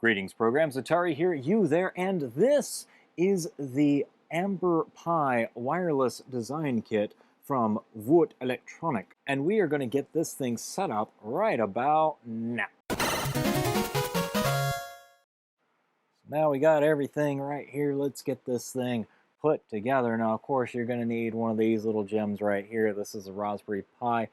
Greetings, programs. Atari here, you there, and this is the Amber Pi wireless design kit from Wood Electronic. And we are going to get this thing set up right about now. So now we got everything right here. Let's get this thing put together. Now, of course, you're going to need one of these little gems right here. This is a Raspberry Pi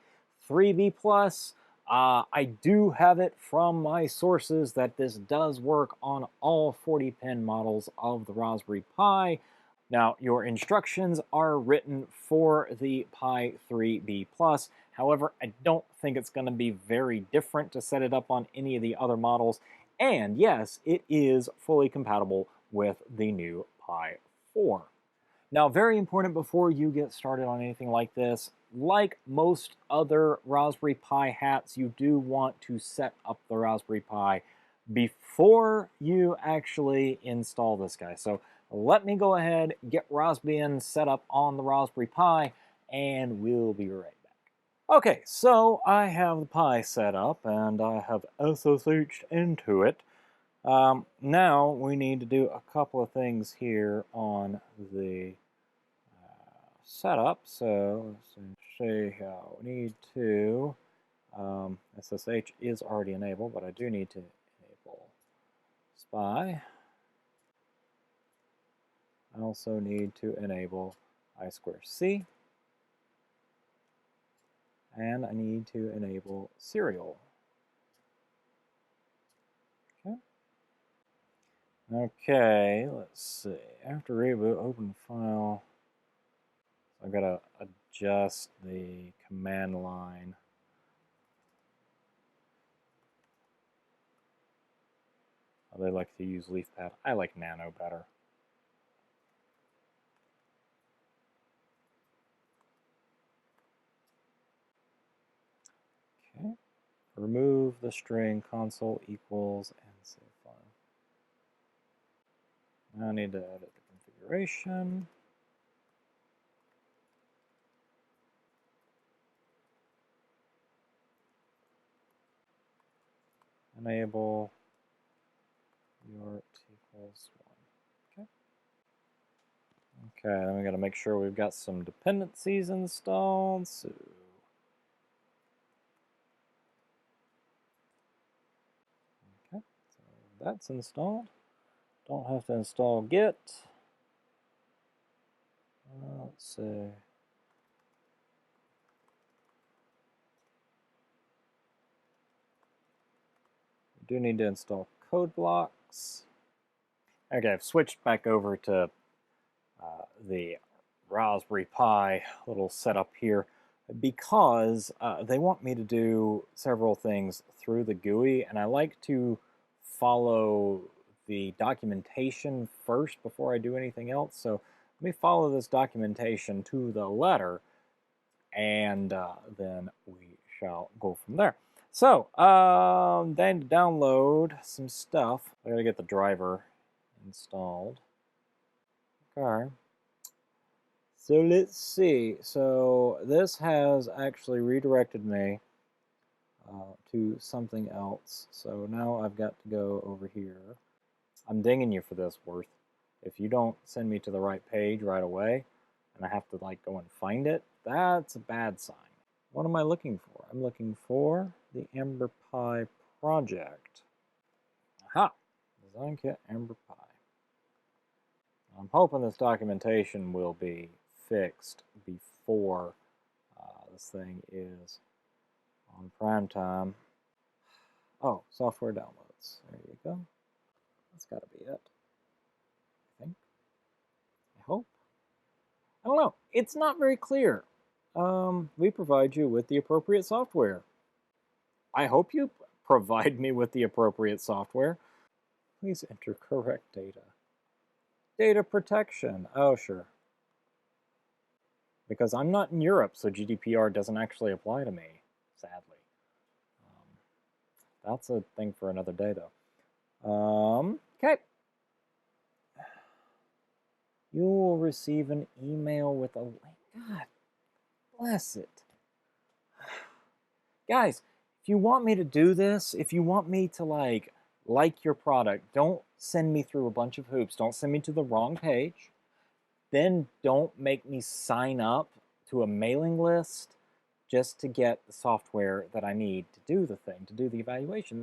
3B+. I do have it from my sources that this does work on all 40-pin models of the Raspberry Pi. Now, your instructions are written for the Pi 3B+. However, I don't think it's going to be very different to set it up on any of the other models. And yes, it is fully compatible with the new Pi 4. Now, very important before you get started on anything like this, like most other Raspberry Pi hats, you do want to set up the Raspberry Pi before you actually install this guy. So let me go ahead, get Raspbian set up on the Raspberry Pi, and we'll be right back. Okay, so I have the Pi set up, and I have SSH'd into it. Now we need to do a couple of things here on the setup. So let's see how we need to SSH is already enabled, but I do need to enable SPI. I also need to enable I2C, and I need to enable serial. Okay, let's see. After reboot, open file. I've got to adjust the command line. They like to use LeafPad. I like Nano better. Okay. Remove the string console equals and save file. Now I need to edit the configuration. Enable your equals 1. Okay. Okay, then we got to make sure we've got some dependencies installed. So okay, so that's installed. Don't have to install Git. Let's see. Do need to install code blocks. Okay, I've switched back over to the Raspberry Pi little setup here because they want me to do several things through the GUI, and I like to follow the documentation first before I do anything else. So let me follow this documentation to the letter, and then we shall go from there. So, then to download some stuff, I gotta get the driver installed. Okay. So let's see. So this has actually redirected me to something else. So now I've got to go over here. I'm dinging you for this, Worth. If you don't send me to the right page right away, and I have to like go and find it, that's a bad sign. What am I looking for? I'm looking for the Amber Pi project. Aha! Design kit Amber Pi. I'm hoping this documentation will be fixed before this thing is on prime time. Oh, software downloads. There you go. That's got to be it. I think. I hope. I don't know. It's not very clear. We provide you with the appropriate software. I hope you provide me with the appropriate software. Please enter correct data. Data protection. Oh, sure. Because I'm not in Europe, so GDPR doesn't actually apply to me, sadly. That's a thing for another day, though. Okay. You will receive an email with a link. God bless it. Guys, if you want me to do this, if you want me to, like, like your product, don't send me through a bunch of hoops. Don't send me to the wrong page. Then don't make me sign up to a mailing list just to get the software that I need to do the thing, to do the evaluation.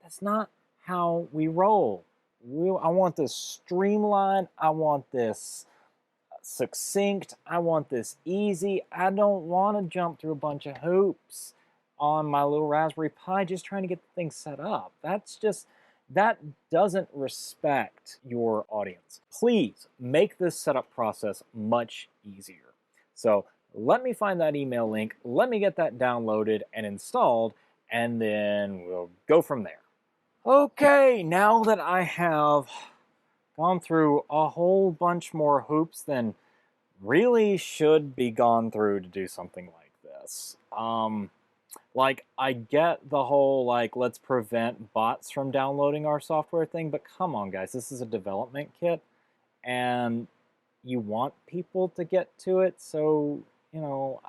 That's not how we roll. I want this streamlined. I want this succinct. I want this easy. I don't want to jump through a bunch of hoops on my little Raspberry Pi just trying to get the thing set up. That doesn't respect your audience. Please make this setup process much easier. So let me find that email link, let me get that downloaded and installed, and then we'll go from there. Okay, now that I have gone through a whole bunch more hoops than really should be gone through to do something like this. Like, I get the whole, like, let's prevent bots from downloading our software thing, but come on, guys, this is a development kit, and you want people to get to it, so, you know,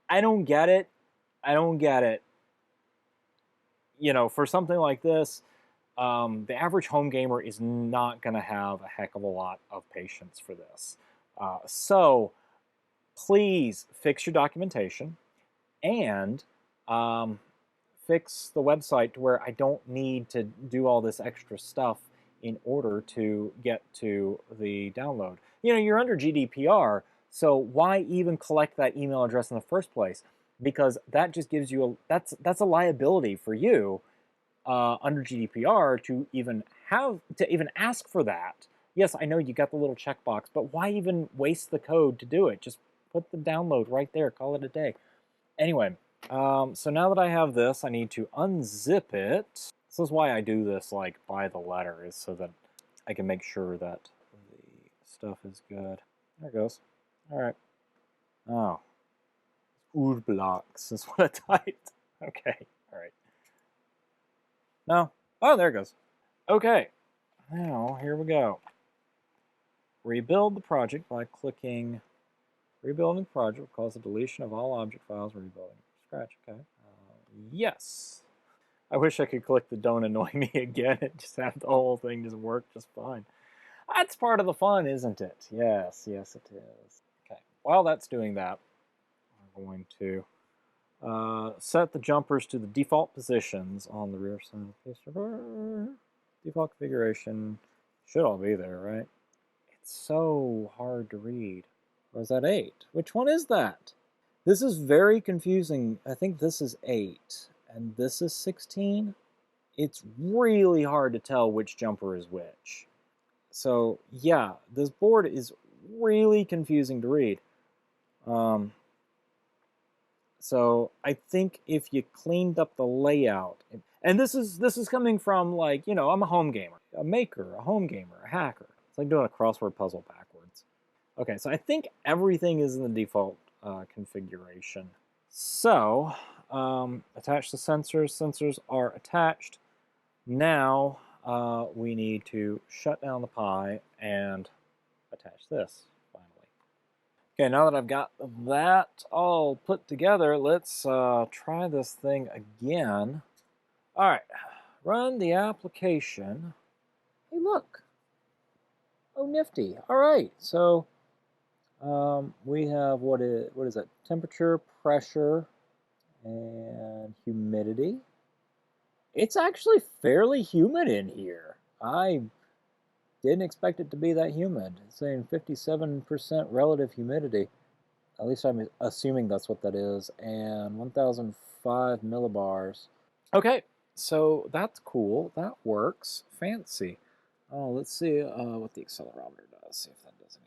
I don't get it. I don't get it. You know, for something like this, the average home gamer is not going to have a heck of a lot of patience for this. So please fix your documentation and fix the website to where I don't need to do all this extra stuff in order to get to the download. You know, you're under GDPR, so why even collect that email address in the first place? Because that just gives you that's a liability for you under GDPR to even ask for that. Yes, I know you got the little checkbox, but why even waste the code to do it? Just put the download right there, call it a day. Anyway, so now that I have this, I need to unzip it. This is why I do this like by the letter, is so that I can make sure that the stuff is good. There it goes. All right. Oh, Urblocks is what I typed. Okay, all right. No. Oh, there it goes. Okay. Now, here we go. Rebuild the project by clicking Rebuilding project will cause the deletion of all object files rebuilding from scratch. Okay. Yes. I wish I could click the don't annoy me again and just have the whole thing just work just fine. That's part of the fun, isn't it? Yes, yes it is. Okay. While that's doing that, I'm going to set the jumpers to the default positions on the rear side of the piece. Default configuration should all be there, right? It's so hard to read. Or is that 8? Which one is that? This is very confusing. I think this is 8, and this is 16. It's really hard to tell which jumper is which. So, yeah, this board is really confusing to read. So, I think if you cleaned up the layout, and this is coming from, like, you know, I'm a home gamer, a maker, a home gamer, a hacker. It's like doing a crossword puzzle backwards. Okay, so I think everything is in the default configuration. So, attach the sensors. Sensors are attached. Now, we need to shut down the Pi and attach this, finally. Okay, now that I've got that all put together, let's try this thing again. All right, run the application. Hey, look. Oh, nifty. All right, so we have, what is that? Temperature, pressure, and humidity. It's actually fairly humid in here. I didn't expect it to be that humid. It's saying 57% relative humidity. At least I'm assuming that's what that is. And 1005 millibars. Okay, so that's cool. That works. Fancy. Oh, let's see what the accelerometer does. See if that does anything.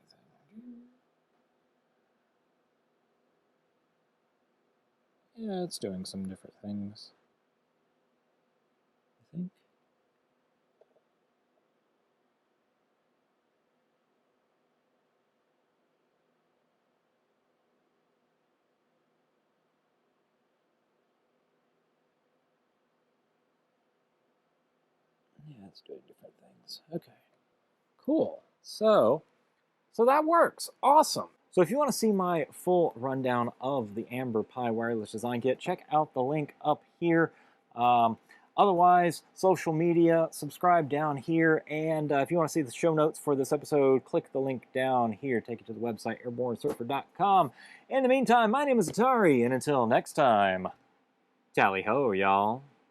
Yeah, it's doing some different things, I think. Yeah, it's doing different things. Okay, cool. So that works. Awesome. So if you want to see my full rundown of the Amber Pi wireless design kit, check out the link up here. Otherwise, social media, subscribe down here, and if you want to see the show notes for this episode, click the link down here, take you to the website, AirborneSurfer.com. In the meantime, my name is Atari, and until next time, tally ho, y'all.